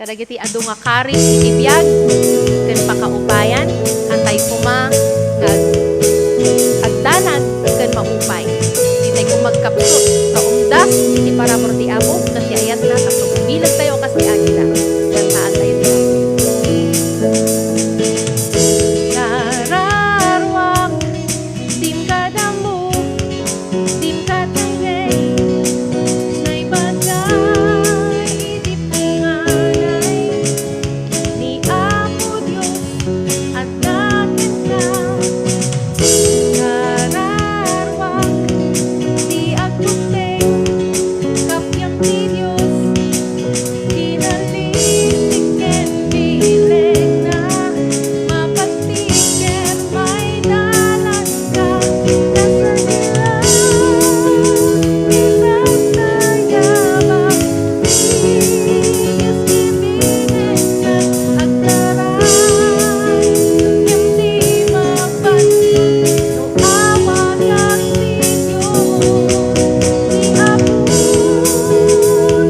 Kadagiti adu nga karis itibiyag ken pakaupayan antay kuma agdanan ken maupay. Ditay ko magkapsot kaumdas iti paramor ti Amo na ti ayat na tapos bilag tayo kasi agila. Kantaan tayo dito. Kararwak dim kadamu dim katangay nay bagay iti panganay ni Amo Dios at nakin ka. Kararwak di agtuteng kapyang ti Dios kinalitik ken bileg na mapagtiken may dalan ka kasanila isang tayabang Diyos ibigay ka agtaray kem di mapansin no awa kang ti Diyos ni Apo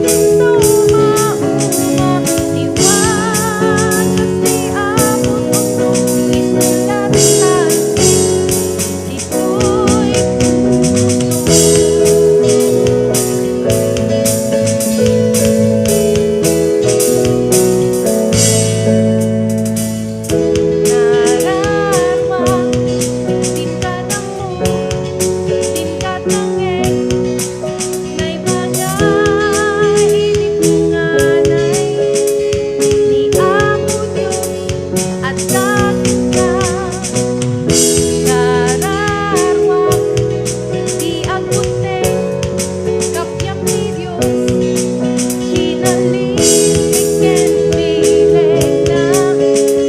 dito mauma iwanas ni Amo isulat natin ito'y Kararwak dim kadamu dim katangay nay bagay iti panganay ni Amo Dios at nakin ka. Kararwak di agtuteng kapyang ti Dios kinalitik ken bileg na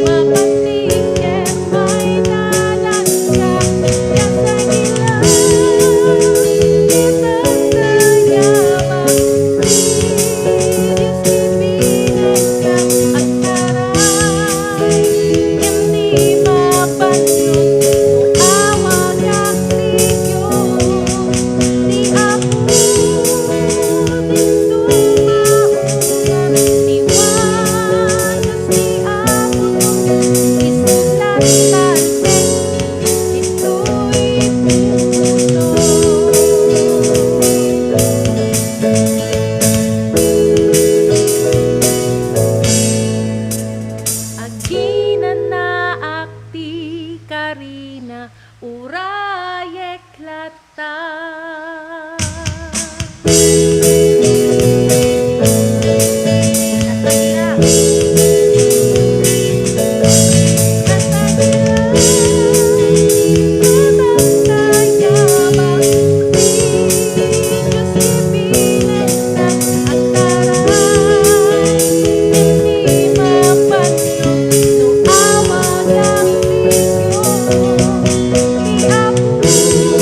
mapagtiken may dalan ka kasanila isang tayabang Diyos ibigay ka agtaray kem di mapansin no awa kang ti Diyos ni Apo dito mauna iwanas ni Amo isulat natin ito'y puso. Aginan na akti karina urayek lata. Kasagila tayabang Diyos ibigay ka agtaray hindi mapansin no awa kang ti Diyos ni Apo dito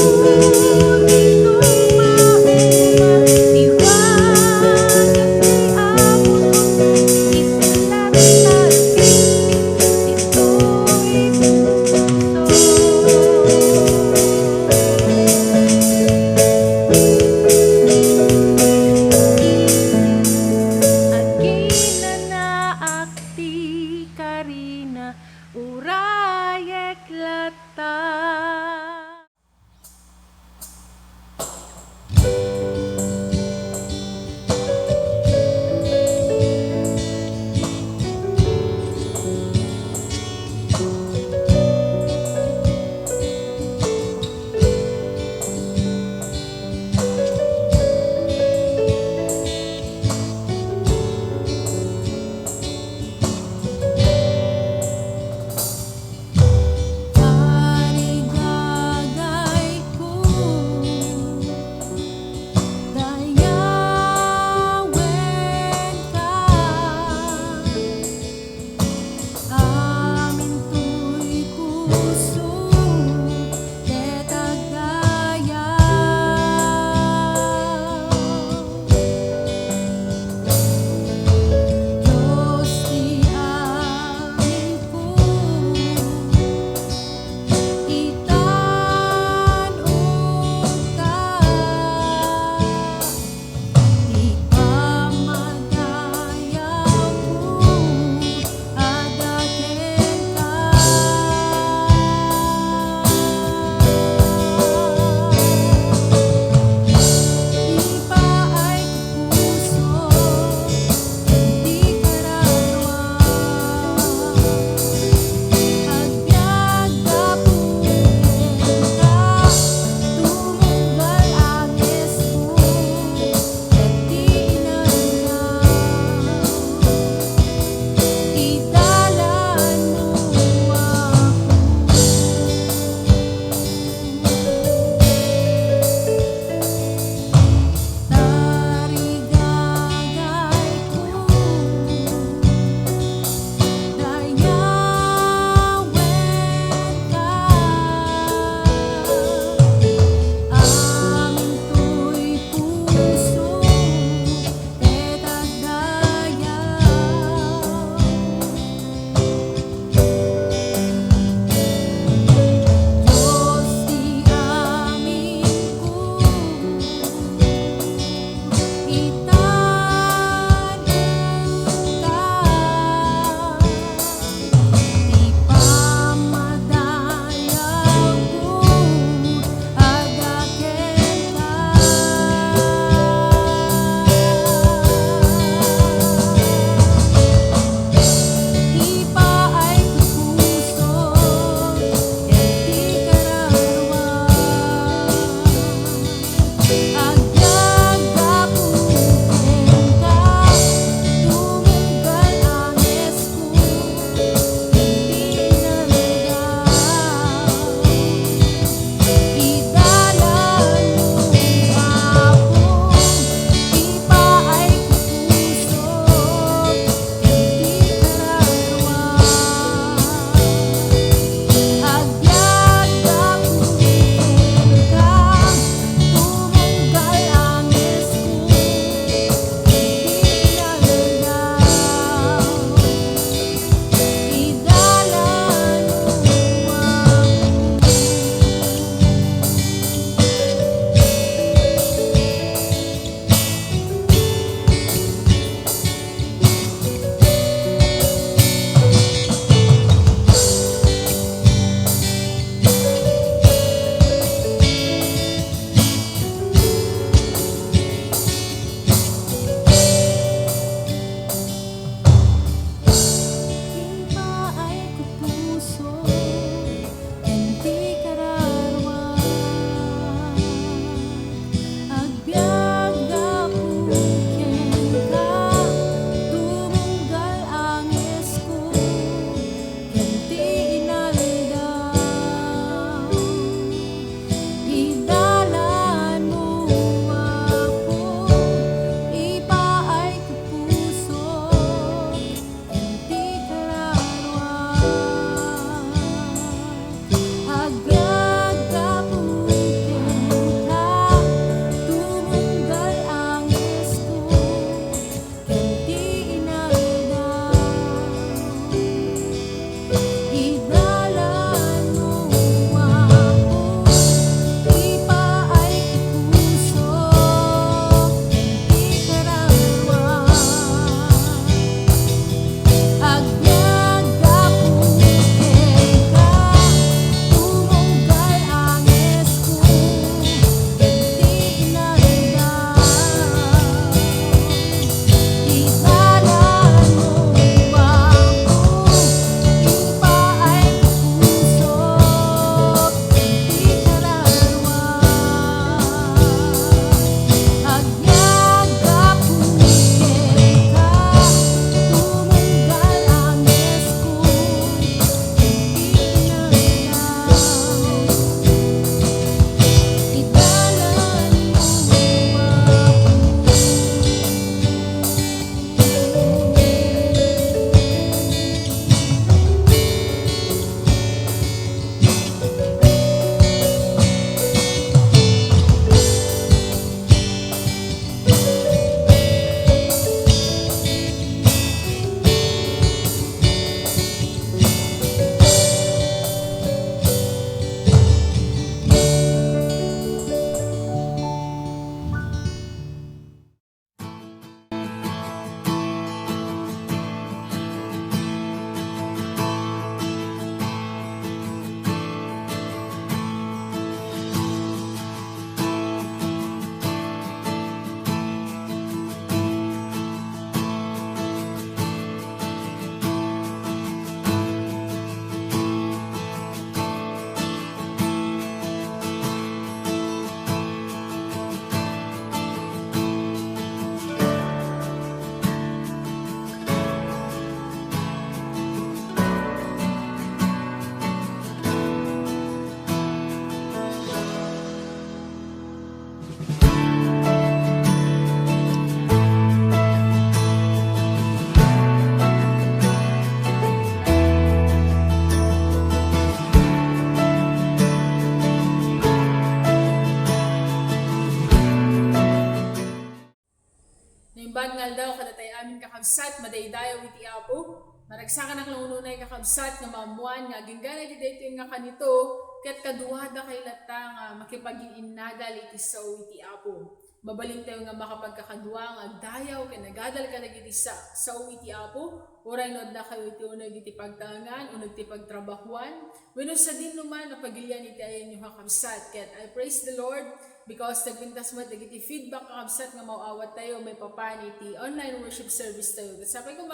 nga aldaw kada tayo amin kakabsat madaydayaw iti Apo. Maragsakan ang laununay kakabsat nga mamuan nga ginggana iti daytoy nga kanito ket kaduwada kay lata nga makipag-iinadal iti sao iti Apo. Mabalin tayo nga makapagkakadwa nga agdayaw ken nagadal ka iti sao iti Apo. Oray nod na kayo iti unag iti pagtangan unag iti pagtrabahuan. Wenno sa din naman napagilian iti ayan yung kakabsat ket I praise the Lord because nagpintas mo iti feedback kakabsat nga mauawat tayo may papan iti online worship service tayo. Sabi ko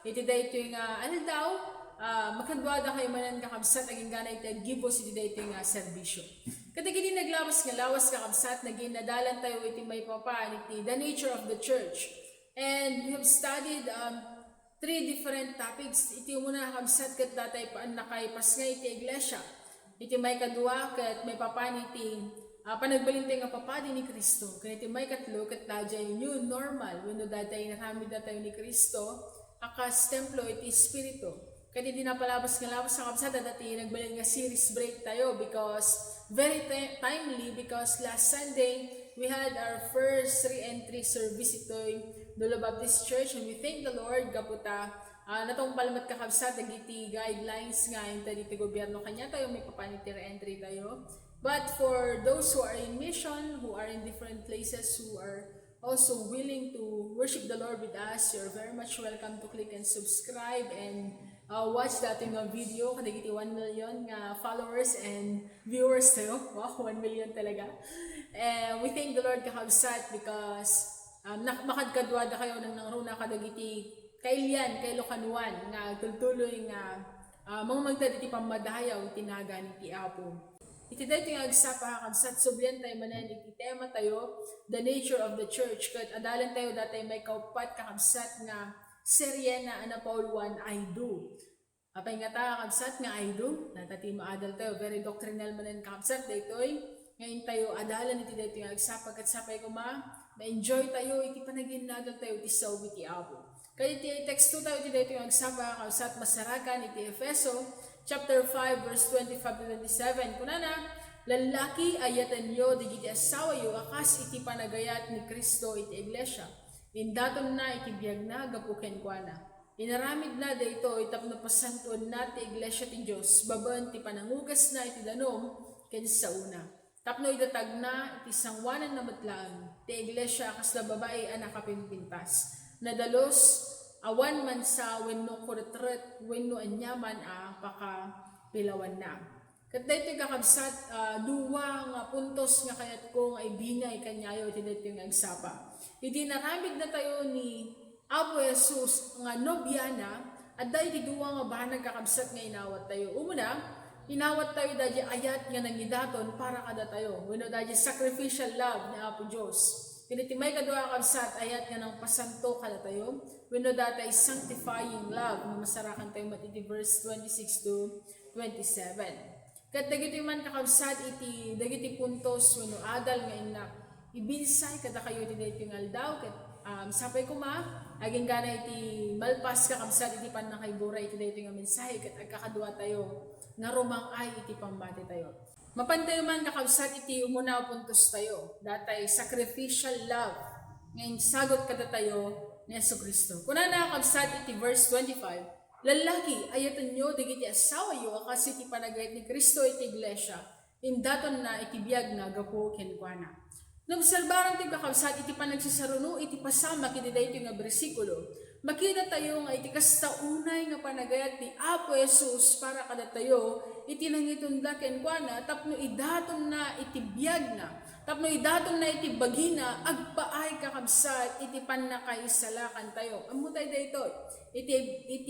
iti daytoy nga daw makadwada kayo manan kakabsat aging gana iti gibos iti daytoy nga serbisyo. Kadagiti naglawas nga lawas kakabsat naging nadalan tayo iti may papan iti the nature of the church. And we have studied 3 different topics. Iti muna kakabsat ket datay paan nakaipas nga iti iglesia. Iti may kadua ket may papan iti panagbalintay nga papadi ni Kristo. Kaya iti may katlo ket dadya new normal wenno datay naramid na tayo ni Kristo akas templo iti espiritu. Kaya di napalabas nga lawas sa kapsat dati nagbalin nga series break tayo because very timely because last Sunday we had our first re-entry service ito'y Dulo Baptist Church and we thank the Lord kaputa natong palmat kakabsat dagiti guidelines nga yung diti gobyerno kanya tayo may papaniti re-entry tayo. But for those who are in mission, who are in different places, who are also willing to worship the Lord with us, you're very much welcome to click and subscribe and watch that in a video. Kadagiti 1 million followers and viewers tayo. Wow, 1 million talaga. And we thank the Lord kakabsat because makadkadwada kayo ng nangruna kadagiti kailian, kay Locanuan, nga tultuloy nga mga magdaditi pamadayaw tinagan iti Apo. Iti dayto nga agsapa kakabsat sublian tayo manan iti tema tayo the nature of the church ket adalan tayo datay may kaupat kakabsat nga serye na ana Paul 1 I do. Apay nga ta kakabsat nga I do natati maadal tayo very doctrinal manan kakabsat daytoy ngayon tayo adalan iti dayto nga agsapa ket sapay ko ma-enjoy tayo iti panaginadal tayo iti saw iti Apo. Kaya iti text 2 tayo iti dayto nga agsapa kakabsat masarakan iti Efeso chapter 5 verse 25 to 27. Kunana, lalaki ayatan yo digiti asawa yo akas iti panagayat ni Kristo iti iglesia. Indaton na iti biyag na gapuken kuana. Inaramid na dayto itap na pasantuan na ti iglesia ti Dios baban ti panangugas na iti danom ken sa una. Tapno idatag na iti sangwanan na matlaan ti iglesia kas la babae anak kapimpintas. Nadalos awan man sa wenno kuretret wenno anyaman pakapilawan na. Ket daytoy kakabsat duwa nga puntos nga kayat ko nga ibingay kanyayo iti daytoy nga agsapa. Iti naramid na tayo ni Apo Jesus nga nobyana at daytoy duwa nga banag kakabsat nga inawat tayo. Umuna, inawat tayo dadya ayat nga nangidaton para kada tayo. Wenno dadya sacrificial love ni Apo Dios. Kiniti may kadua kakabsat ayat nga nang pasanto kada tayo. Wenno datay sanctifying love nga masarakan tayo matiti verse 26 to 27. Ket dagiti man kakabsat iti dagiti puntos wenno adal nga inak ibinsay kada kayo iti daytoy nga aldaw ket sapay ko aging gana iti malpas kakabsat iti panakaybura iti daytoy nga mensahe ket agkakadua tayo nga rumangay iti pambati tayo. Mapantayo man kakabsat iti umuna puntos tayo datay sacrificial love ngayon sagot kada tayo ni Jesucristo. Kunana kakabsat iti verse 25, lalaki ayatan nyo digiti asawa yo akas iti panagayat ni Kristo iti iglesia indaton na iti biyag na gapo kenkwana. Nobserbaran ti kakabsat iti panagsisaruno iti pasama kiti daytoy nga bersikulo. Makita tayo nga iti kasta unay nga panagayat ni Apo Jesus para kada tayo iti nangitunda kenkwana tapno idaton na iti biyag na tapno idaton na iti bagina agpaay kakabsat iti pannakaisalakan tayo. Ammo tayo daytoy iti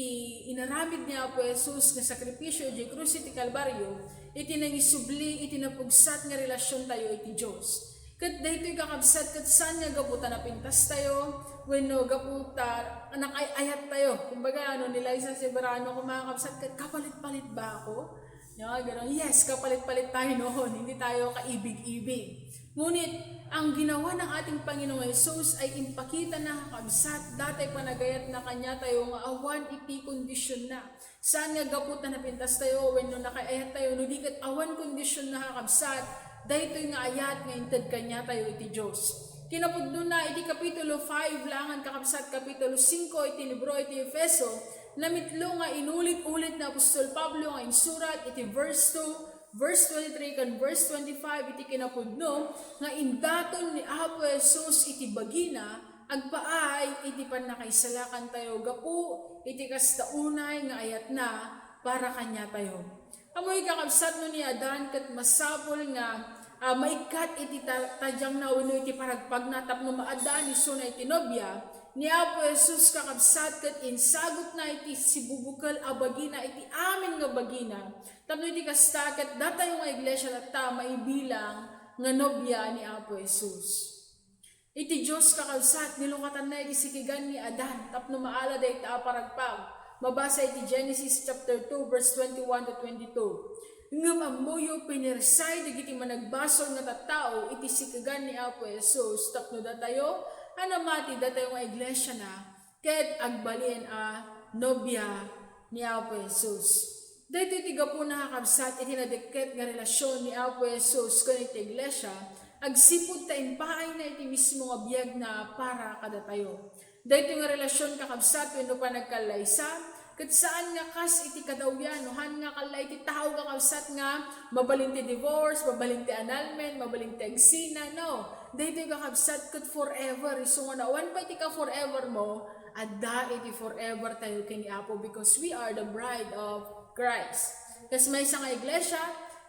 inaramid ni Apo Jesus nga sakripisyo di krus iti Kalbaryo iti nangisubli iti napugsat nga relasyon tayo iti Dios. Ket daytoy kakabsat ket saan nga gaputa na pintas tayo wenno gaputa anak ayat tayo. Kumbaga nila isa si Verano kumakabsat ket kapalit-palit ba ako? Gano'n. Yes, kapalit-palit tayo noon. Hindi tayo kaibig-ibig. Ngunit, ang ginawa ng ating Panginoong Jesus ay impakita na kakabsat. Datay panagayat na kanya tayo nga awan iti kondisyon na. Saan nga gaputan na pintas tayo when no nakaayat tayo. No di kat awan kondisyon na kakabsat. Daytoy nga ayat nga intad kanya tayo iti Diyos. Kinapudno na iti kapitulo 5 langan kakabsat kapitulo 5 iti libro iti Efeso, namitlo nga inulit-ulit na Apostol Pablo nga insurat iti verse 2, verse 23 kan verse 25 iti kinapudno nga indaton ni Apo Jesus iti bagina agpaay iti panakaisalakan tayo gapu iti kastaunay nga ayat na para kanya tayo. Amoy kakabsat no ni Adan ket masapol nga maikat iti tadyang na uno iti paragpag na tapno maadan iso na iti nobya ni Apo Jesus kakabsat ket insagot na iti sibubukal a bagina iti amin nga bagina tapno iti kasta ket datayo nga iglesia ta maibilang nga nobya ni Apo Jesus. Iti Diyos kakabsat nilungatan na iti sikigan ni Adan tapno maala da iti paragpag. Mabasa iti Genesis chapter 2 verse 21 to 22. Ngam amuyo pinirsay dagiti managbasol nga tattao iti sikigan ni Apo Jesus tapno datayo anamati datayo nga iglesia na ket agbalin a nobya ni Apo Jesus. Dito iti gapu nakakabsat iti nadikket nga relasyon ni Apo Jesus ken iti iglesia agsipud ta impaay na iti mismo nga biag na para kada tayo. Dito nga relasyon kakabsat wenno pa nagkalaysa ket saan nga kas iti kadawyan nohan nga kalay iti tao kakabsat nga mabalin ti divorce, mabalin ti annulment, mabalin ti agsina, no. Dito kakabsat ket forever iso nga nawan pa iti ka forever mo adda iti forever tayo ken ni Apo because we are the bride of Christ. Kas may nga iglesia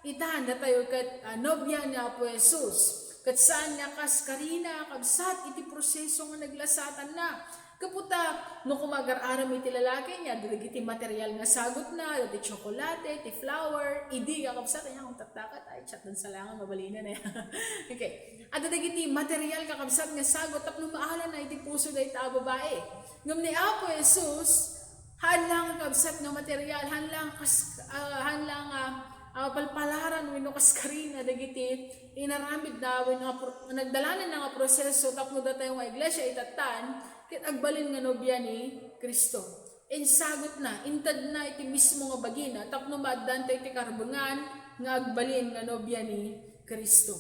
itanda tayo ket nobya ni Apo Jesus. Ket saan nga kas karina kabsat iti proseso nga naglasatan na. Kaputa, no kumagar-aram iti lalaki niya, iti material nga sagot na, iti tsokolate, iti flower, idi kakabsat, kaya kung tatakat, ay chat dun sa langan, mabalina na yan. Okay. At iti material kakabsat nga sagot, tapno maahala na iti puso da ita babae. Ngam ni Apo Jesus, hanlang kakabsat nga material, hanlang palpalaran wenno kaskarina dagiti inaramid na wenno nagdalanan nga proseso tapno datayo nga iglesia itatan ket agbalin nga nobya ni Kristo. Insagot na intad na iti mismo nga bagina tapno maaddan tayo iti karbengan nga agbalin nga nobya ni Kristo.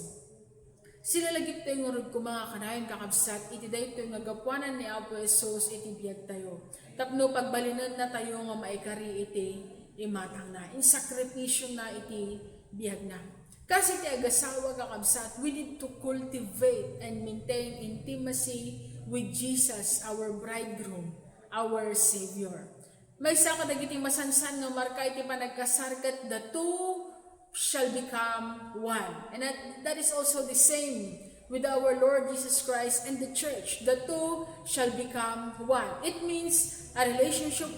Sila lagit tayo ngurud ko mga kanayon kakabsat iti dayto nga gapuanan ni Apo Jesus iti biag tayo. Tapno pagbalinan na tayo nga maikari iti imatang na, in sakripisyo na iti biyag na. Kasi iti agasawa kakabsat, we need to cultivate and maintain intimacy with Jesus, our bridegroom, our Savior. May isa kadagiti masansan nga marka iti panagkasarkat, the two shall become one. And that is also the same with our Lord Jesus Christ and the church. The two shall become one. It means a relationship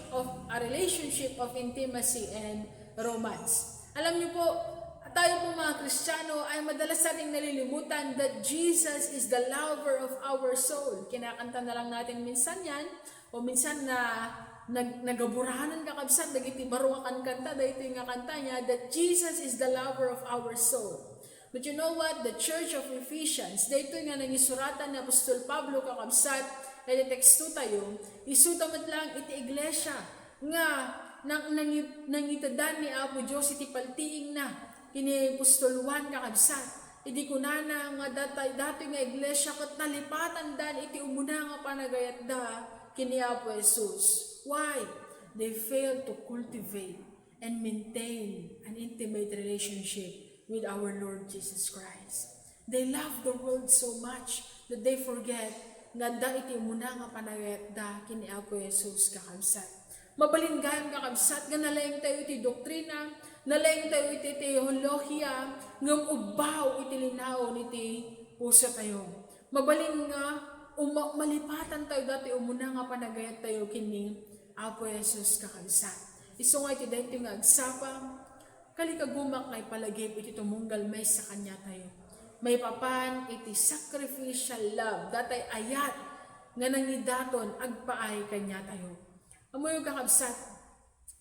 of intimacy and romance. Alam niyo po, tayo po mga Kristiyano ay madalas nating nalilimutan that Jesus is the lover of our soul. Kinakanta na lang natin minsan yan, o minsan na nagaburahanan kakabsat, dagiti baruakan kanta, dahito yung kanta niya, that Jesus is the lover of our soul. But you know what? The Church of Ephesians, dito nga nangisuratan ni Apostol Pablo kakabsat, ay teksto tayo, isutamat lang iti iglesia, nga nangitadan ni Apo Diyos iti paltiing na, kini Apostol Juan kakabsat, iti kunana nga dati nga iglesia kat nalipatan dan iti umuna nga panagayat da, kini Apo Jesus. Why? They failed to cultivate and maintain an intimate relationship with our Lord Jesus Christ. They love the world so much that they forget nga da iti muna nga panagayat da kini Apo Jesus kakabsat. Mabalinggan kakabsat nga nalayang tayo iti doktrina, nalayang tayo iti teolohiya, ngam ubaw iti linaw iti puso tayo. Mabaling nga malipatan tayo dati umuna nga panagayat tayo kini Apo Jesus kakabsat. Iso nga iti dahito nga agsapa, kalikagumak ngay palagip iti tumunggal may sa kanya tayo. May papan iti sacrificial love, datay ayat nga nangidaton agpaay kanya tayo. Amoy yung kakabsat,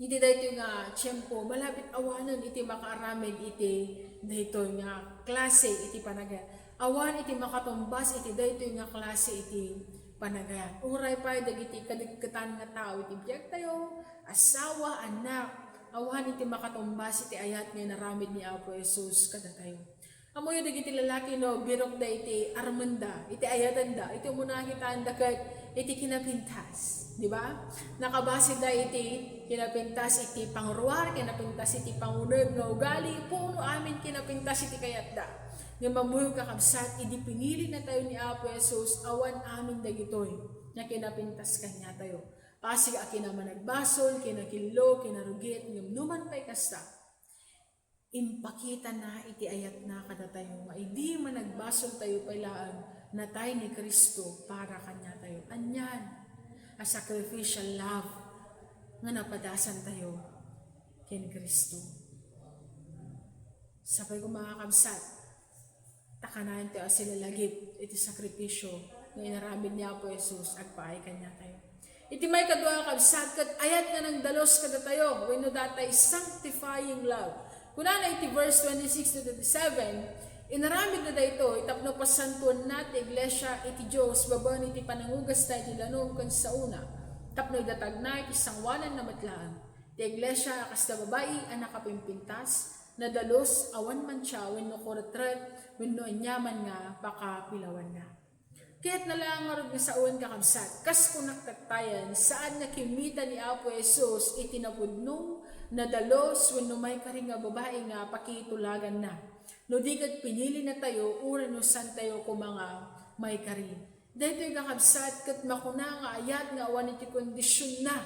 iti dahito nga tiyempo, malapit awanan iti makaaramid iti dahito nga klase iti panagayat. Awan iti makatumbas iti dahito nga klase iti panagayat. Uray pa dagiti kadigkatan nga tao iti biyag tayo, asawa, anak, awan iti makatumbas iti ayat nga naramid ni Apo Jesus kada tayo. Amo yung dagiti lalaki no, birok da iti armanda, iti ayatan da, iti muna kita dakat iti kinapintas. Di ba? Nakabase da iti kinapintas iti pangruar, kinapintas iti pangunag nga ugali, puno amin kinapintas iti kayat da. Nga mamuyong kakabsat, iti pinili na tayo ni Apo Jesus, awan amin dagitoy, na kinapintas kanya tayo. Pasig akin naman nagbasol, kinakilo, kinarugit, numan pa'y kasta. Impakita na iti ayat na kada tayo, maidi man nagbasol tayo pailaan na tayo ni Kristo para kanya tayo. Anyan, a sacrificial love nga napadasan tayo ken Kristo. Sabay ko mga kabsat, takanayan tayo sila lagip iti sakripisyo nga inaramid niya po Jesus at paay kanya tayo. Iti may kadwa kabsat kat ayat nga ng dalos kada tayo wenno datay sanctifying love. Kuna na iti verse 26 to 27, inaramid na dayto itapno pasantuan nat iglesia iti Dios babaen iti panangugas ta iti lanong ken sa una. Tapno idatag na iti sangwanan na matlaan. Iti iglesia kas da babae ang nakapimpintas na dalos awan man siya wenno koretret wenno anyaman nga pakapilawan na. Kaya't nalangarod nga sa uwan kakabsat, kas kunaktaktayan, saan nga kimita ni Apo Jesus itinapudnong na dalos wenno may kari nga babae nga pakitulagan na. No digat pinili na tayo, ura no san tayo ko mga may kari. Dahito yung kakabsat, kat makuna nga ayat nga awan iti kondisyon na.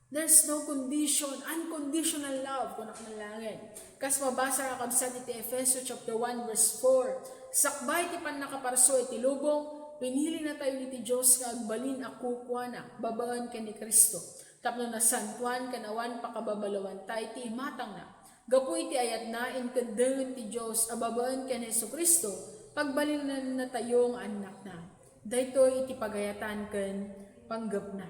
There's no condition, unconditional love, kunak na langit. Kas mabasa kakabsat iti Efeso chapter 1 verse 4, sakbay ti pan nakaparso iti lubong, pinili na tayo niti Diyos nga agbalin ako kuana, babaan ka ni Kristo. Tapno na santuan kanawan pakababalawan tayo ti matang na. Gapu iti ayat na inkandangan ti Diyos ababaan ka ni Kristo, pagbalin na tayo nga anak na. Dahito iti pagayatan kan panggap na.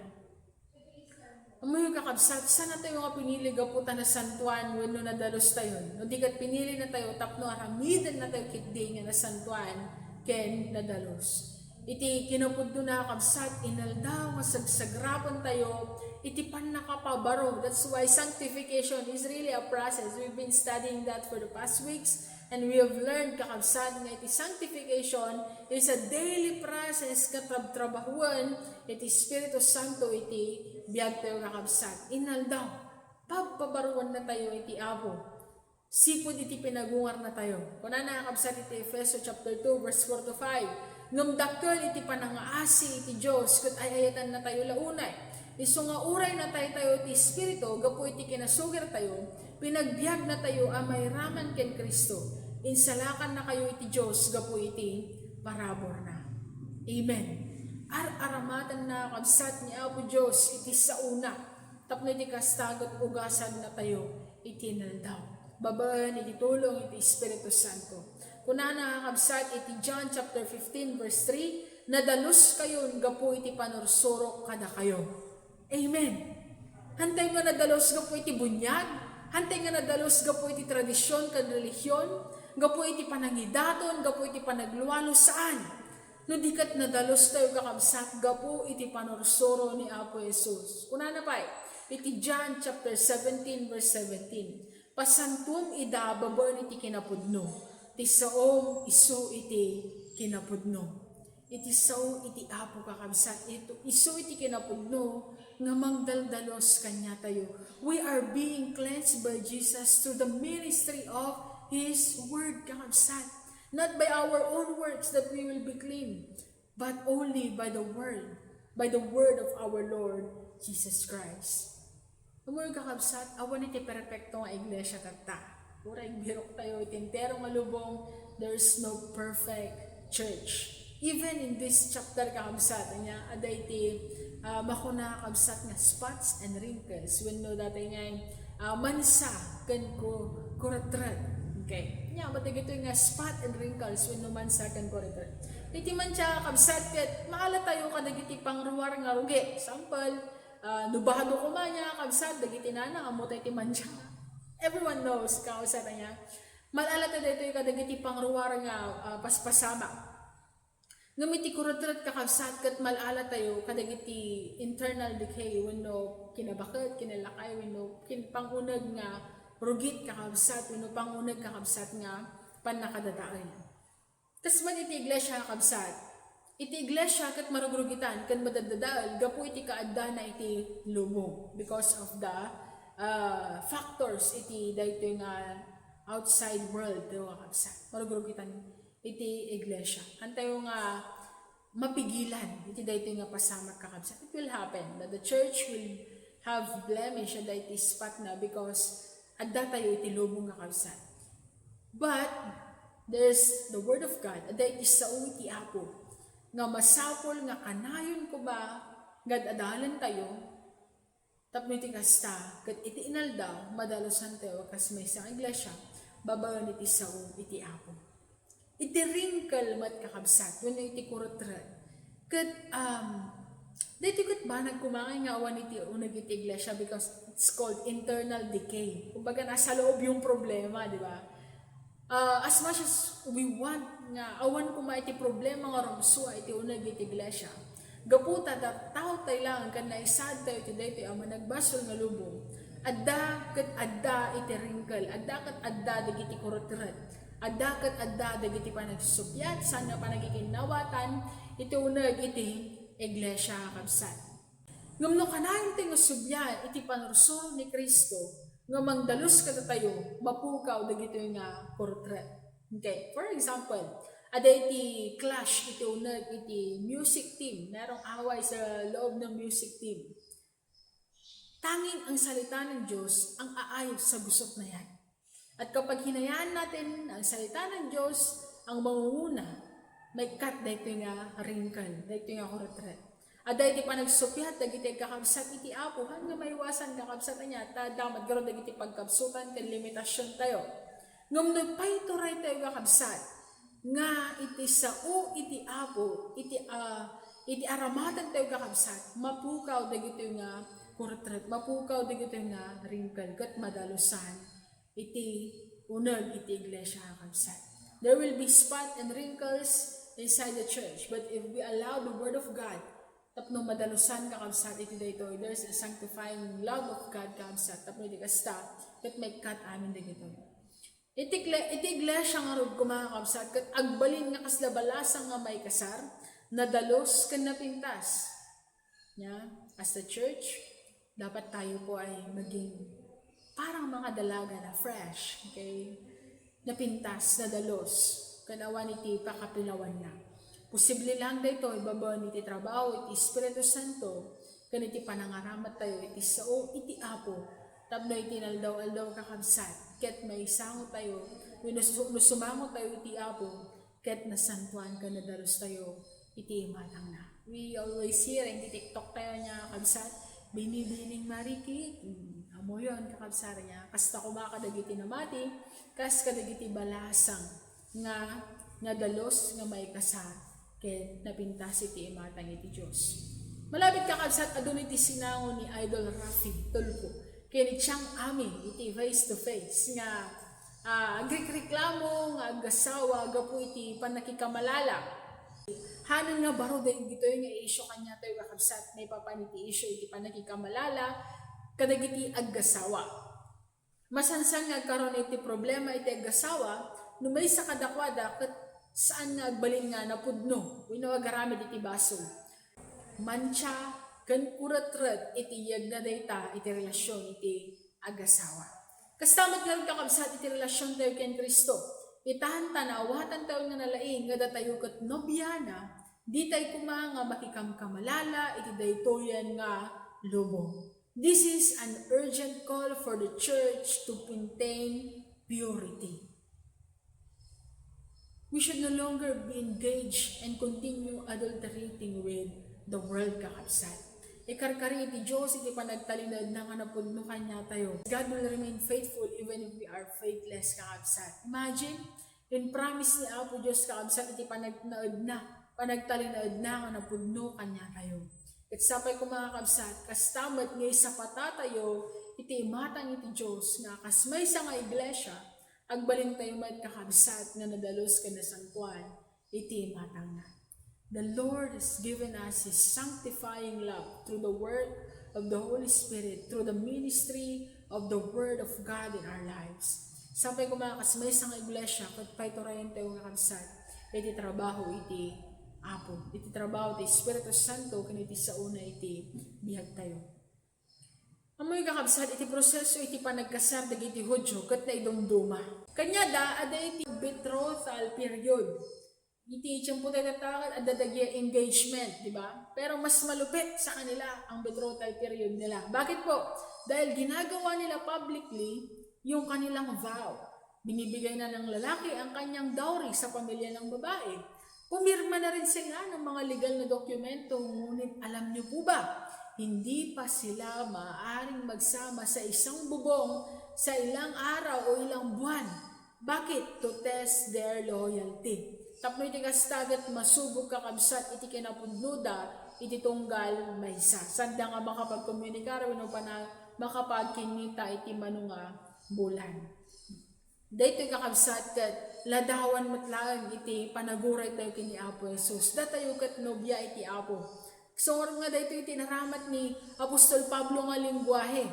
Amoy kakabsat, sana tayo nga pinili gaputan na santuan wenno na dalos tayo. No digat pinili na tayo tapno aramidan na tayo kitdi nga na santuan ken na dalos. Iti kinapudno na kabsat, inaldaw, masagsagrapan tayo, iti pan nakapabaro. That's why sanctification is really a process. We've been studying that for the past weeks, and we have learned kakabsat nga iti sanctification is a daily process katrab-trabahuan, iti Espiritu Santo iti biyag tayo kakabsat. Inaldaw, pagpabaruan na tayo iti Apo. Sipod iti pinagungar na tayo. Kuna nakakabsat iti Efeso chapter 2 verse 4 to 5. Ngam dakkel iti panangaasi iti Dios ket ayayatan na tayo launay. Isu nga uray na tayo iti Espiritu gapu iti kinasuger tayo, pinagbiag na tayo amay raman ken Kristo. Insalakan na kayo iti Dios gapu iti parabor na. Amen. Aramatan na kabsat ni Apo Dios iti sauna. Tapno iti kastagot ugasan na tayo iti naldaw. Babaan iti tulong iti Espiritu Santo. Kuna nakakabsat iti John chapter 15 verse 3, nadalos kayo gapu iti panursurok kada kayo. Amen. Hantay nga nadalos gapu iti bunyag, hantay nga nadalos gapu iti tradisyon kan relihiyon, gapu iti panangidaton, gapu iti panagluwalo saan. No dikat nadalos tayo kakabsat gapu iti panursuro ni Apo Jesus. Kuna na pa iti John chapter 17 verse 17. Pasantum ida babaan iti kinapudno. Iti saom isu iti kinapudno. Iti sao iti Apo kakabsat. Ito isu iti kinapudno nga mangdaldalos kanya tayo. We are being cleansed by Jesus through the ministry of His Word kakabsat. Not by our own works that we will be clean, but only by the word of our Lord Jesus Christ. Amor kakabsat, awan iti perpekto nga iglesia kata. Uray birok tayo itintero nga lubong, there's no perfect church. Even in this chapter kakabsat, niya aday iti makuna kakabsat nga spots and wrinkles. When no datay nga mansa kan ko kuratrat. Okay. Nya batay gito nga spot and wrinkles when no mansa kan kuratrat. Iti man siya kakabsat ket maala tayo kadag iti pangruwar nga rugi. Sample, nubahado ko man niya kakabsat dagiti nana amotay iti man siya. Everyone knows kausa niya. Malala ta dito yung kadagiti pangruwar nga paspasama. Ngamiti kuratrat kakabsat kat malala tayo kadagiti internal decay wenno kinabakit, kinalakay wenno pangunag nga rugit kakabsat wenno pangunag kakabsat nga pan nakadadaol. Tas man iti iglesia kabsat. Iti iglesia kat marugrugitan kan madadadaol gapu iti kaadda na iti lubong because of the factors iti dayto nga outside world daw kabsat. Marugrugitan iti iglesia. Antayo nga mapigilan iti dayto nga pasamak kakabsat. It will happen that the church will have blemish at iti spot na because adda tayo iti lubong nga kabsat. But there's the word of God adda iti sao iti Apo nga masapol nga kanayon ko ba gad adalan tayo tapno iti kasta ket iti inaldaw madalosan tayo kas may sa iglesia babayon iti sao iti Apo. Iti wrinkle mat kakabsat wenno iti kurotret ket dito ket banag kumangay nga awan iti uneg iti iglesia because it's called internal decay. Kumbaga nasa loob yung problema, di ba? As much as we want nga awan kuma iti problema nga rumsua iti uneg iti iglesia. Gaputa da tao tayo lang kan naisad tayo iti daytoy ang managbasol nga lubong. Adda ket adda iti wrinkle, adda ket adda dagiti kurotret. Adda ket adda dagiti panagsusupyat saan nga panagikinawatan iti uneg iti iglesia kabsat. Ngumno kanayon ti nga subyan iti panurso ni Kristo nga mangdalus kada tayo mapukaw dagiti nga portrait. Okay, for example, ada iti clash iti uneg iti music team, merong away sa loob ng music team. Tanging ang salita ng Diyos ang aayos sa gusot na yan. At kapag hinayaan natin ang salita ng Diyos ang mangunguna, may cut dahito nga wrinkle, dahito nga kurotret. At dahito pa nagsupyat, dagiti kakabsat iti Apo, hanggang maiwasan kakabsat niya, damat garo dagiti pagkabsutan, kan limitasyon tayo. Ngam nagpaituray tayo kakabsat, nga iti sao iti Apo, iti aramatan tayo kakabsat, mapukaw dagito nga kurotret, mapukaw dagito nga wrinkle, kat madalusan, iti uneg iti iglesia kakabsat. There will be spot and wrinkles inside the church. But if we allow the word of God, tapno madalusan kakabsat iti daytoy, there's a sanctifying love of God kakabsat, tapno iti kasta, kat may kat amin dagito. Iti iglesia nga rod kumakabsat, kat agbalin nga kaslabalasang nga may kasar, nadalos kan napintas. As the church, dapat tayo po ay maging parang mga dalaga na fresh, okay? Napintas, nadalos, kanawan iti pakapilawan na. Posible lang dito, ibabaw iti trabaho, iti Espiritu Santo, kan iti panangaramat tayo, iti sao, iti Apo, tapno iti naldaw-aldaw kakabsat, ket may sango tayo, sumango tayo iti Apo, ket nasantuan ka nadalos tayo, iti matang na. We always hear, iti TikTok tayo niya kakabsat, binibining marikit, amo yun kakabsat niya, kasta kumakadagiti namati, kas kadagiti balasang nga dalos nga may kasar ken napintas iti imatang iti Dios. Malapit kakabsat adun iti sinango ni Idol Rafi Tulfo ken itiyang ami iti face to face nga agreklamo nga agasawa gapu iti panakikamalala. Hanon nga baro dahil dito yung issue kanya tayo kakabsat may papaniti issue iti panakikamalala kadagiti agasawa. Masansang nga karon iti problema iti agasawa no may sa kadakwada ket saan nga agbalin nga napudno wenno agaramid iti basol. Mancha ken kurotret iti yagna dayta iti relasyon iti agasawa. Kastamat nga kakabsat iti relasyon tayo ken Kristo. Itahan tanawatan tayo nga nalaing nga datayo ket nobyana di tayo kumanga makikamkamalala iti daytoyan nga lubong. This is an urgent call for the church to maintain purity. We should no longer be engaged and continue adulterating with the world kakabsat. Ikarkari iti Diyos iti panagtalinad na nga napudno kanya tayo. God will remain faithful even if we are faithless kakabsat. Imagine, in promise ni Apo Diyos kakabsat iti panagtalinad na nga napudno kanya tayo. At sapay ko mga kabsat, kastamat ngay sa patatayo, iti imatang iti Diyos nga kasmay sa nga iglesia, agbalin tayo mat kakabsat nga nadalos ka na sangkuan, iti imatang na. The Lord has given us His sanctifying love through the word of the Holy Spirit, through the ministry of the Word of God in our lives. Sampai kumakas may isang iglesia, kat paitorayan tayo nga kabsat, iti trabaho iti Apo, iti trabaho iti Espiritu Santo, kiniti sa una iti bihag tayo. Amoy kakabsat, iti proseso iti panagkasar, dagiti Hudyo, kat na idumduma. Kanya da, ada iti betrothal period. Iti tiyempo tayo tatakad, ada dagi engagement, di ba? Pero mas malupit sa kanila ang betrothal period nila. Bakit po? Dahil ginagawa nila publicly yung kanilang vow. Binibigay na ng lalaki ang kanyang dowry sa pamilya ng babae. Pumirma na rin sila ng mga legal na dokumento, ngunit alam niyo po ba, hindi pa sila maaaring magsama sa isang bubong sa ilang araw o ilang buwan. Bakit? To test their loyalty. Tapno iti kastagat masubog kakabsat iti kinapudnuda iti tunggal maysa. Sanda nga makapagkomunikar no pa na makapagkinita iti manunga bulan. Dahito kakabsat kat ladawan matlaan iti panaguray tayo kini Apo Jesus. Datayo kat nobya iti Apo. So nga dahito iti naramat ni Apostol Pablo nga lingwahe.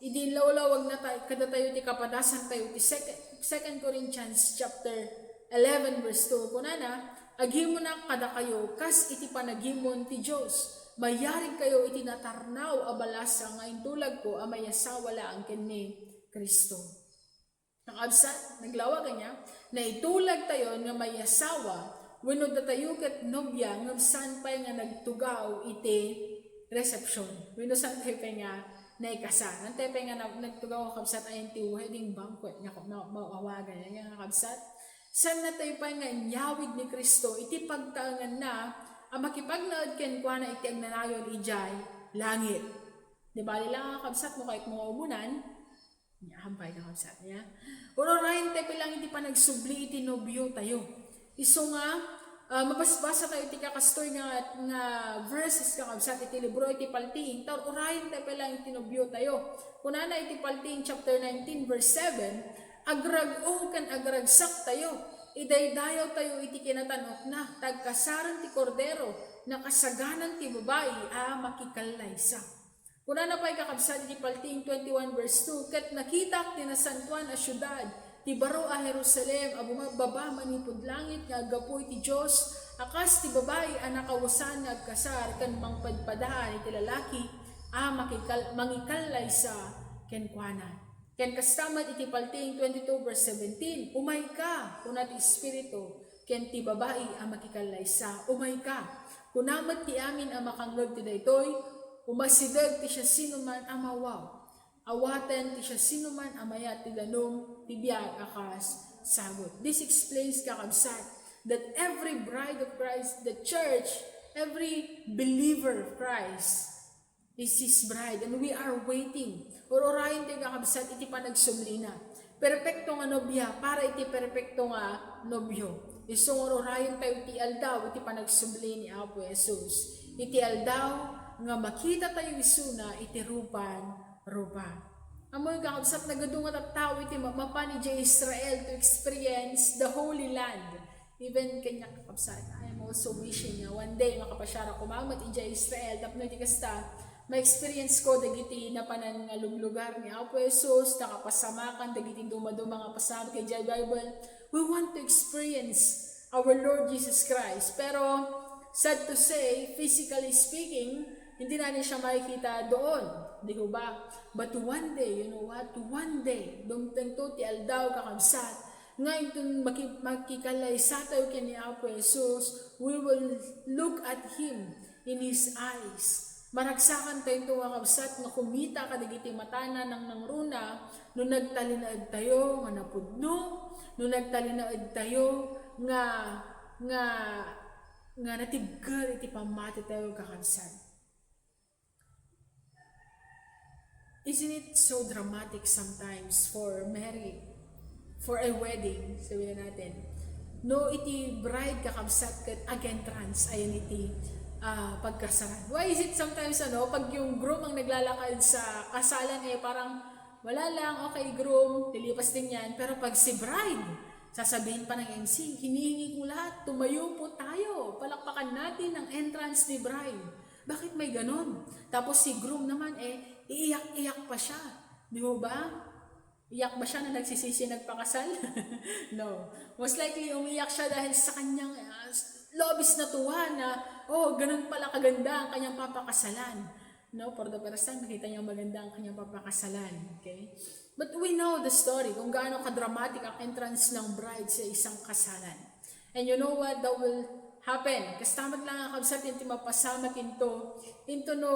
Idi lawlawag na tayo kada tayo iti kapadasan tayo iti 2 Corinthians chapter 11 verse 2. Kunana, aghimo na kada kayo kas iti panaghimon ti Dios. Mayaring kayo iti natarnaw abalasa nga intulag ko amayasawala ang kini Kristo. Nakabsat, naglawag niya, na itulag tayo nga mayasawa wenno datayo ket nobya ngabsan pay nga nagtugaw iti reception. Wenno san tayo pay nga naikasal. Nantay pay nga nagtugaw kabsat ayon ti wedding banquet nga maawagan nga kabsat. San na tayo pa nga nyawid ni Kristo, iti pagtaangan na, ang makipagnaad ken kwa na iti agnanayon ijay, langit. Diba, lang kabsat mo kahit mga umunan, hampay na kabsat niya. Urorahin tayo lang iti panagsubli iti nobyo tayo. Iso nga, mabasbasa tayo iti kakastoy nga verses kakabsat iti libro iti paltiing, tayo urahin tayo lang iti nobyo tayo. Kunana iti paltiing chapter 19 verse 7, agrag-o kan agragsak tayo, idaydayaw tayo iti kinatanok na, tagkasaran ti kordero, nakasaganan ti babae, makikalaysa. Kuna na pa'y kakabsat iti paltiing 21 verse 2, kat nakitak ti nasantuan a syudad, ti baro a Jerusalem, a bumababa manipod langit, nga agapoy ti Diyos, akas ti babae a nakawusan nga agkasar, kan mangpadpadaan iti lalaki, mangikalaysa ken kuana. Ken kastamat iti paltiing 22 verse 17, umay ka, kuna ti Espiritu, ken ti babae ang makikalaysa, umay ka. Kunamat ti amin ang makanggag ti daytoy, umasidag ti siya sinuman ang mawaw. Awaten ti siya sinuman ang mayat ti danong, ti biyag akas sagot. This explains kakabsat that every bride of Christ, the church, every believer of Christ is His bride, and we are waiting. Ororahin tayo kakabsat iti panagsumli na. Perpekto nga nobya para iti perpekto nga nobyo. Isong ororahin tayo iti aldaw iti panagsumli ni Apo Jesus. Iti aldaw nga makita tayo isuna iti rupan. Amoy kakabsat nagadungat at tao iti mapan iti Israel to experience the Holy Land. Even kanya kakabsat, I am also wishing na one day makapasyara kumamat iti Israel. Tapno iti kasta, ma-experience ko dagiti napanan nga lugar ni Apo Jesus, nakapasamakan dagiti dumaduma nga pasama kay Jai Bible. We want to experience our Lord Jesus Christ. Pero sad to say, physically speaking, hindi natin siya makikita doon. Di ko ba? But one day, you know what? One day, dumtang to ti aldaw kakabsat. Ngayon itong makikalaysa tayo kay ni Apo Jesus, we will look at Him in His eyes. Maragsakan tayo ito kakabsat nga kumita kadigiti matana ng nangruna no nagtalinaad tayo nga napudno, no nagtalinaad tayo nga natibgar iti pamati tayo kakabsat. Isn't it so dramatic sometimes for a wedding, sabihin natin, no iti bride kakabsat kat agentrans ayan iti pagkasaran. Why is it sometimes pag yung groom ang naglalakad sa kasalan parang wala lang, okay groom, lilipas din yan. Pero pag si bride, sasabihin pa ng MC, hinihingi ko lahat, tumayo po tayo, palakpakan natin ang entrance ni bride. Bakit may ganon? Tapos si groom naman iiyak-iyak pa siya. Di mo ba? Iyak ba siya na nagsisisi nagpakasal? No. Most likely, umiyak siya dahil sa kanyang lobis na tuwa na, oh, ganun pala kaganda ang kanyang papakasalan. No, for the first time, nakita niya maganda ang kanyang papakasalan. Okay? But we know the story, kung gaano ka-dramatic ang entrance ng bride sa isang kasalan. And you know what? That will happen. Kastamat lang ang kabsat yung mapasamak into no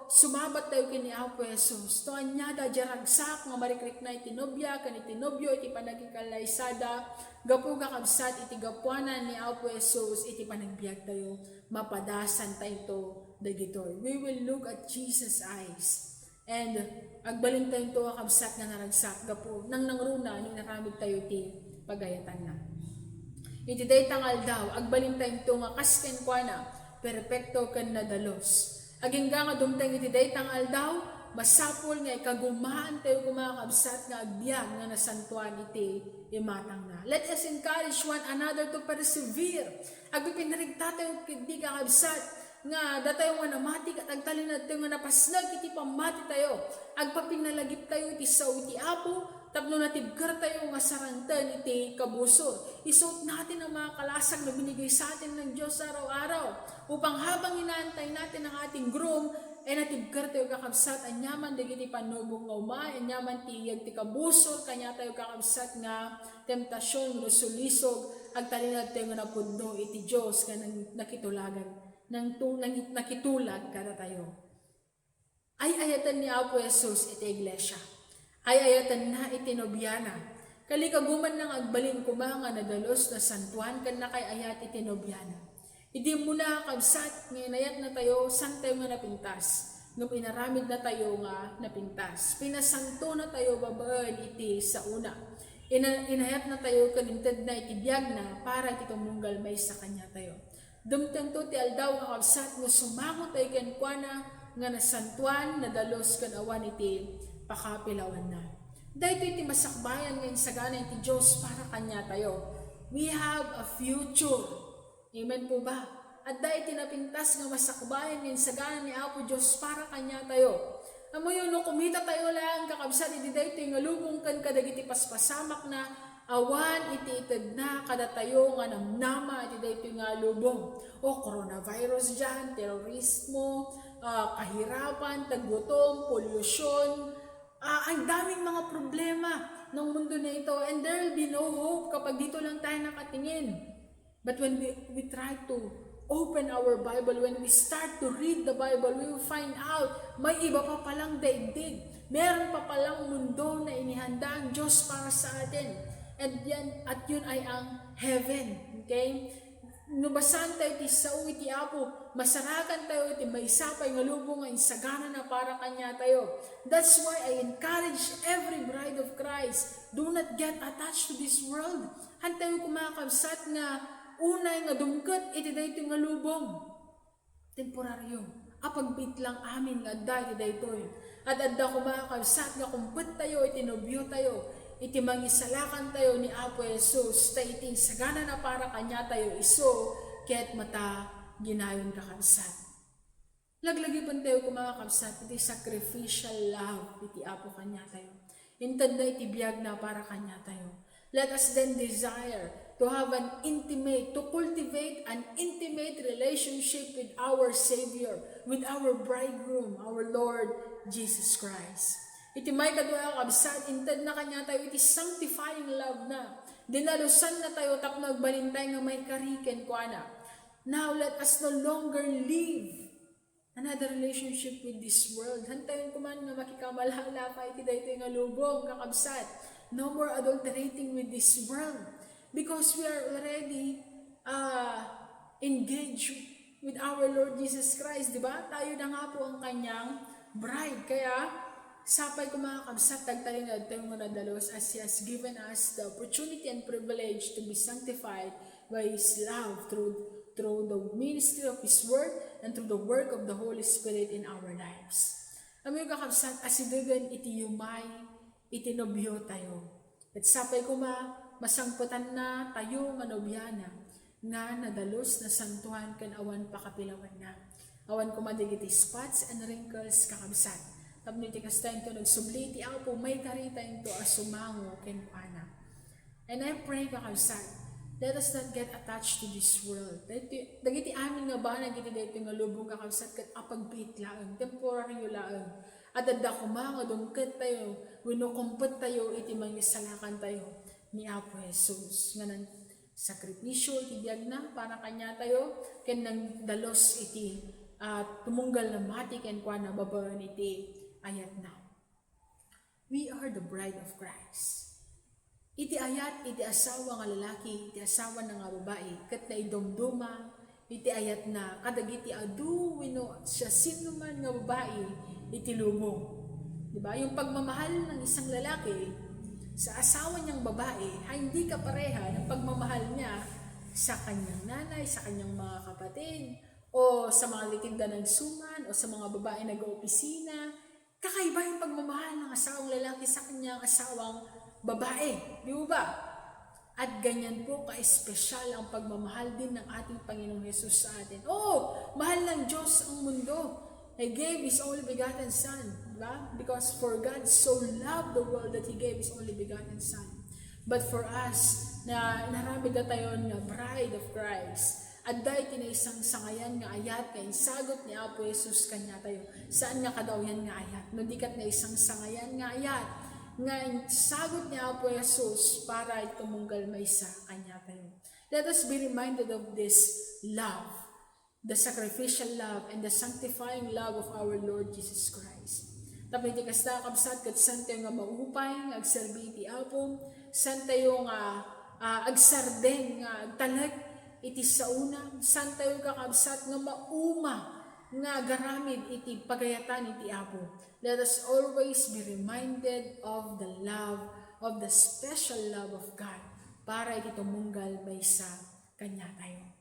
sumabat tayo kini Apo Jesus. To anya da jaragsak nga marikrik na itinobya kan itinobyo iti panagikalaysada gapu ka kabsat iti gapuanan ni Apo Jesus iti panagbiag tayo mapadasan tayo dagitoy. We will look at Jesus' eyes. And agbalin tayo to kabsat nga naragsak gapu nang nangruna ni naramid tayo iti pagayatan na. Iti day tangal daw, agbalin tayong ito nga kasken kwa na, perpekto kan nadalos. Aging nga dumtang iti day tangal daw, masapol nga ikagumaan tayo kumakabsat nga agbyag nga nasantuan iti imatang na. Let us encourage one another to persevere. Agpipinarigta tayo kindi kakabsat nga datayo nga namati at agtalinad tayo nga napasnag iti pamati tayo. Agpapinalagip tayo iti sao iti Apo, tapno natibkar tayo nga sarantan iti kabusor. Isuot natin ang mga kalasag na binigay sa atin ng Diyos araw-araw. Upang habang inaantay natin ang ating groom, ay natibkar tayo kakabsat, anyaman dagiti panubong nga umay, anyaman tiyag ti kabusor, kanya tayo kakabsat nga temptasyon, rusulisog, agtalinad tayo nga napudno iti Diyos nga nakitulagan, nakitulag kada tayo. Ay ayatan ni Apo Jesus iti iglesia. Ay ayatan na itinobyana. Kalikaguman ng agbalin kumanga na dalos na santuan kan na kay ayat itinobyana. Idi muna kabsat nga inayat na tayo san tayo nga napintas. Nung inaramid na tayo nga napintas. Pinasanto na tayo babaan iti sa una. Inayat na tayo kanintad na itibiyag na para iti tumunggal may sa kanya tayo. Dumtang to ti aldaw nga kabsat nga sumango tayo kankwana nga nasantuan na dalos kan awan iti pakapilawan na. Dahil iti masakbayan ngayon sa gana iti Diyos para kanya tayo. We have a future. Amen po ba? At dahil tinapintas nga masakbayan ngayon sa gana ni Apo Diyos para kanya tayo. Amo yun, no, kumita tayo lang kakabsat iti dahil iti nga lubong kan kadag iti paspasamak na awan iti itad na kada tayo nga namnama iti dahil iti nga lubong. O coronavirus dyan, terorismo, kahirapan, taggutom, pollution, ang daming mga problema ng mundo na ito, and there will be no hope kapag dito lang tayo nakatingin. But when we try to open our Bible, when we start to read the Bible, we will find out may iba pa palang daigdig. Meron pa palang mundo na inihanda ang Diyos para sa atin. At yun ay ang heaven. Okay? Nubasan tayo iti sao iti Apo, masarakan tayo iti may sapay nga lubong nga insagana na para kanya tayo. That's why I encourage every bride of Christ, do not get attached to this world. Hantayo kumakabsat nga unay nga dumket iti dayto nga lubong. Temporaryo. Apagbit lang amin nga adda iti daytoy. At adda kumakabsat nga kumpet tayo iti nobyo tayo. Iti mangisalakan tayo ni Apo Jesus, ta iting sagana na para kanya tayo iso, kaya't mata ginayon kakabsat. Laglagi pa tayo kumakabsat, iti sacrificial love, iti Apo kanya tayo. Intad na iti biyag na para kanya tayo. Let us then desire to have to cultivate an intimate relationship with our Savior, with our bridegroom, our Lord Jesus Christ. Iti may kadwa kabsat, intad na kanya tayo, iti sanctifying love na. Dinalusan na tayo, tapno agbalintay nga may kariken kwa na. Now, let us no longer live another relationship with this world. Hantayon kuman nga makikamalhala pa, iti dayto nga lubong, kakabsat. No more adulterating with this world. Because we are already engaged with our Lord Jesus Christ, di ba? Tayo na nga po ang kanyang bride. Kaya, sapay ko mga kabsat, tagtalinad tayo mga dalos as He has given us the opportunity and privilege to be sanctified by His love through the ministry of His Word and through the work of the Holy Spirit in our lives. Amoy kakabsat, asidagan iti yumay, itinobyo tayo. At sapay ko masangputan na tayo manobyana nga nadalos na santuan kan awan pakapilawan na. Awan ko madigiti spots and wrinkles kakabsat. Tapno iti kastan to nagsubli iti Apo may karita into asumango ken kuana. And I pray kakabsat, let us not get attached to this world. Dagiti amin nga ba nagiti dito nga lubong kakabsat kat apagbit laeng, temporary laeng. At adda kumanga dungket tayo, winukumpet tayo iti mangisalakan tayo ni Apo Jesus. Nga nang sakripisyo iti biyag na para kanya tayo, ken nang dalos iti tumunggal na mati ken kuana babaen iti ayat na. We are the bride of Christ. Iti ayat, iti asawa nga lalaki, iti asawa nga babae, kat na idomduma, iti ayat na, kadagiti adu, wino, siya sino man nga babae, iti lumo. Diba? Yung pagmamahal ng isang lalaki sa asawa niyang babae, ay hindi kapareha ng pagmamahal niya sa kanyang nanay, sa kanyang mga kapatid, o sa mga litigda ng suman, o sa mga babae nag-opisina. Kakaiba yung pagmamahal ng asawang lalaki sa kanyang asawang babae, di ba? At ganyan po ka-espesyal ang pagmamahal din ng ating Panginoong Jesus sa atin. Mahal ng Diyos ang mundo. He gave His only begotten Son, di ba? Because for God so loved the world that He gave His only begotten Son. But for us, na naramid na tayo na bride of Christ, at dahil tinaisang sangayan nga ayat, kaya sagot ni Apo Jesus kanya tayo. Saan nga kadaw yan nga ayat? Nadikat na isang sangayan nga ayat, nga sagot ni Apo Jesus para itumunggal may sa kanya tayo. Let us be reminded of this love, the sacrificial love and the sanctifying love of our Lord Jesus Christ. Tapos iti kasta kabsat kat san tayo nga maupay, nga agserbi iti Apo, san tayo nga agsardeng, nga agtalag iti sauna, san tayo kakabsat nga mauma, nga garamid iti pagayatan iti Apo. Let us always be reminded of the love, of the special love of God para iti tumunggal may sa kanya tayo.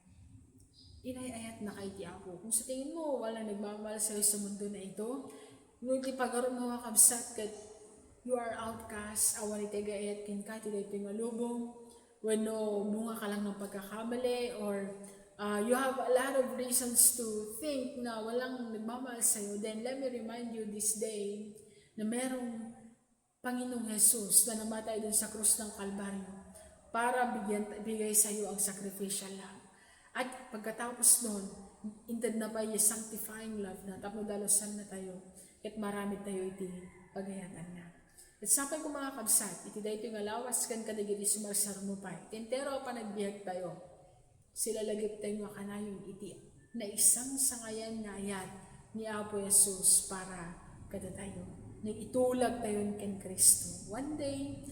Inayayat na kay iti Apo. Kung sa tingin mo, wala nagmamahal sa'yo sa mundo na ito, nung iti pagaroon mga kabsat kat you are outcast, awan iti gayat kin ka, iti ito yung alubong, when no, bunga ka lang ng pagkakamali, or you have a lot of reasons to think na walang nagmamahal sa'yo, then let me remind you this day na merong Panginoong Jesus na namatay dun sa krus ng Kalbaryo para bigay sa'yo ang sacrificial love. At pagkatapos nun, intend na pa yung sanctifying love na tapos dalosan na tayo at marami tayo iti pagayatan na. At sapay ko mga kabsat, iti dahito yung alawas kan kadagiti sumarsar mo pa. Tentero pa nagbihag tayo. Sila lagip tayo nga kanayon iti na isang sangayan nga ayat ni Apo Jesus para kada tayo. Na itulag tayo ken Kristo. One day,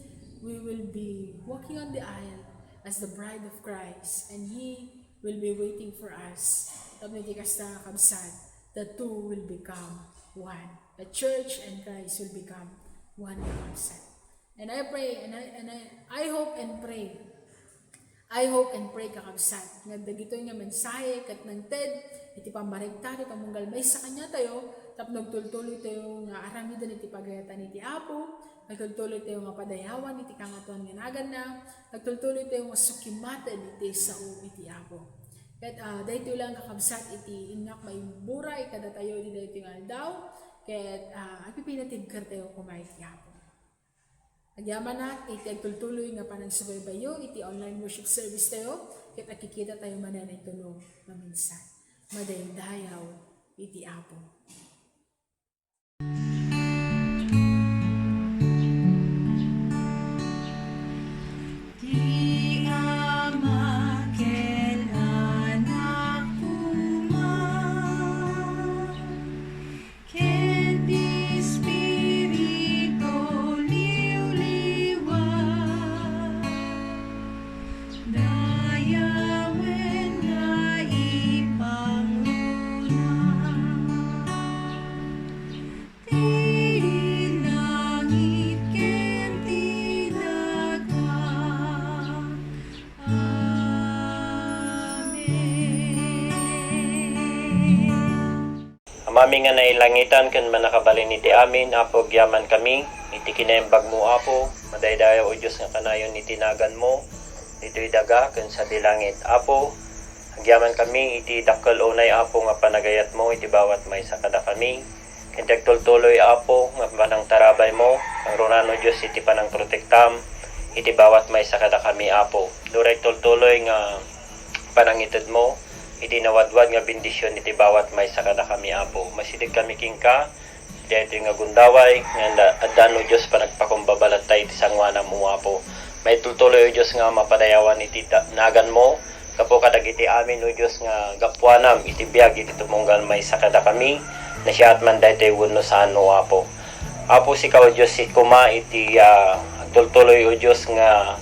we will be walking on the aisle as the bride of Christ, and He will be waiting for us. Tapos iti kasta kabsat, the two will become one. The church and Christ will become one kabsat. And I pray, and I hope and pray kakabsat nga dagito nga mensahe kat ng TED iti pambaregtad iti pamunggal may sa kanya tayo tap nagtultuloy tayo nga aramidan iti pagayatan iti Apo, nagtultuloy tayo nga padayawan iti kangatuan nga nagan na, nagtultuloy tayo nga sukimatan iti sao iti Apo. Kat dahito lang kakabsat iti inak may buray kada tayo iti dahito nga daw kat agpipinatibkar tayo kumay iti Apo. Agyaman na, iti agtultuloy nga panagsubaybayo, iti online worship service tayo, kat nakikita tayo manan ito no maminsan. Madaydayaw, iti Apo. Mami nga nailangitan kan manakabalin iti amin, Apo gyaman kami, iti kinaimbag mo Apo, madaydayaw o Diyos nga kanayon iti nagan mo, ito'y daga kan sa dilangit Apo, gyaman kami iti dakkel unay Apo nga panagayat mo, iti bawat may sakada kami, Kintag tultuloy apo, nga panang tarabay mo, ang runano Diyos iti panang protektam, iti bawat may sakada kami apo. Duray tultuloy nga panangitid mo, iti nawadwad nga bendisyon iti bawat may sakada kami apo. Masidig kami kingka, iti nga gundaway, nga adano Diyos panagpakumbabalat tayo iti sangwana mo apo. May tultuloy o Diyos nga mapadayawan iti nagan mo, kapo kadagiti amin o Diyos nga gapwanam iti biyag iti tumunggal may sakada kami, na siya at man dahil wano sa ano apo. Apo si ka o Diyos si kuma iti tultuloy o Diyos nga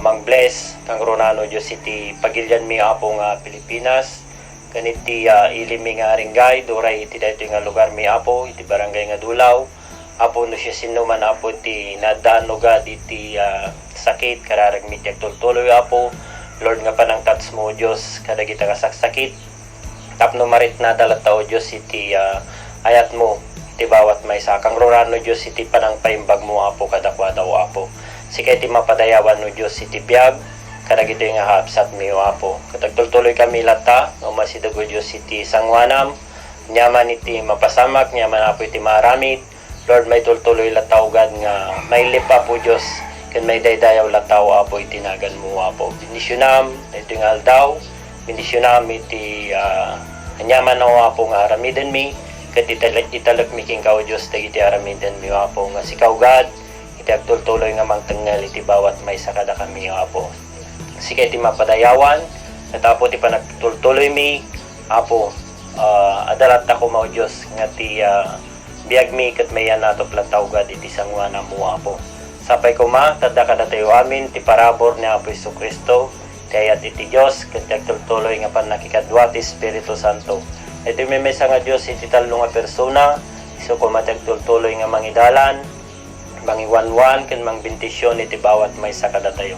mang-bless kang runano Diyos iti pagilyan mi apo nga Pilipinas, kaniti ilimi nga ringgay, duray iti dahito nga lugar mi apo, iti barangay nga Dulaw, apo no siya sinuman apo iti nadanugad iti sakit, kararag mi tiyak tultuloy apo, Lord nga panang touch mo Diyos, kadagita nga saksakit, tapno marit na dalata o Diyos iti ayat mo, iti bawat may sakang runano Diyos iti panang paimbag mo apo kadakwa daw apo. Sikay iti mapadayawan no Diyos iti biyag, kadagito nga hapsat mi o apo. Katagtultuloy kami lata, umasidag o Diyos iti sangwanam, nyaman iti mapasamak, nyaman apo iti maramit, Lord may tultuloy lataw gad nga may lipa po Diyos, kan may daydayaw lataw apo itinagan mo apo. Binisyonam, iti nga aldaw, binisyonam iti nyaman na apo nga aramiden mi, kat italak mi king kao Diyos, iti aramiden mi apo nga sikaw God, iti agtultuloy nga mangtengal iti bawat may sakada kami apo. Sige iti mapadayawan, natapo ti panagtultuloy mi apo, adalat ako mao Diyos nga ti biyag mi kat mayan nato plataw God iti sangwana mo apo. Sapay ko ma, tada kada tayo amin, ti parabor ni Apo Jesucristo, kayat iti Diyos, kat agtultuloy nga panakikadwa ti Espiritu Santo. Ito may mesa nga Diyos iti talo nga persona, iso ko matagtultuloy nga mangidalan, mangiwanwan, kan mang bentisyon iti bawat may sakada tayo.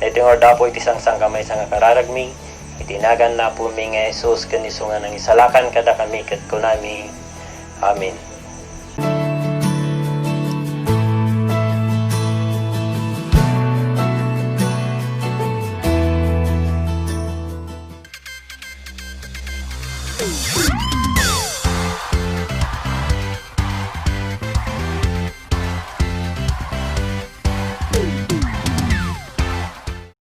Ito nga dapo iti sangsang kamay sa nga kararagmi, itinagan na po mi nga Jesus, kaniso nga nang isalakan kada kami kat kunami. Amen.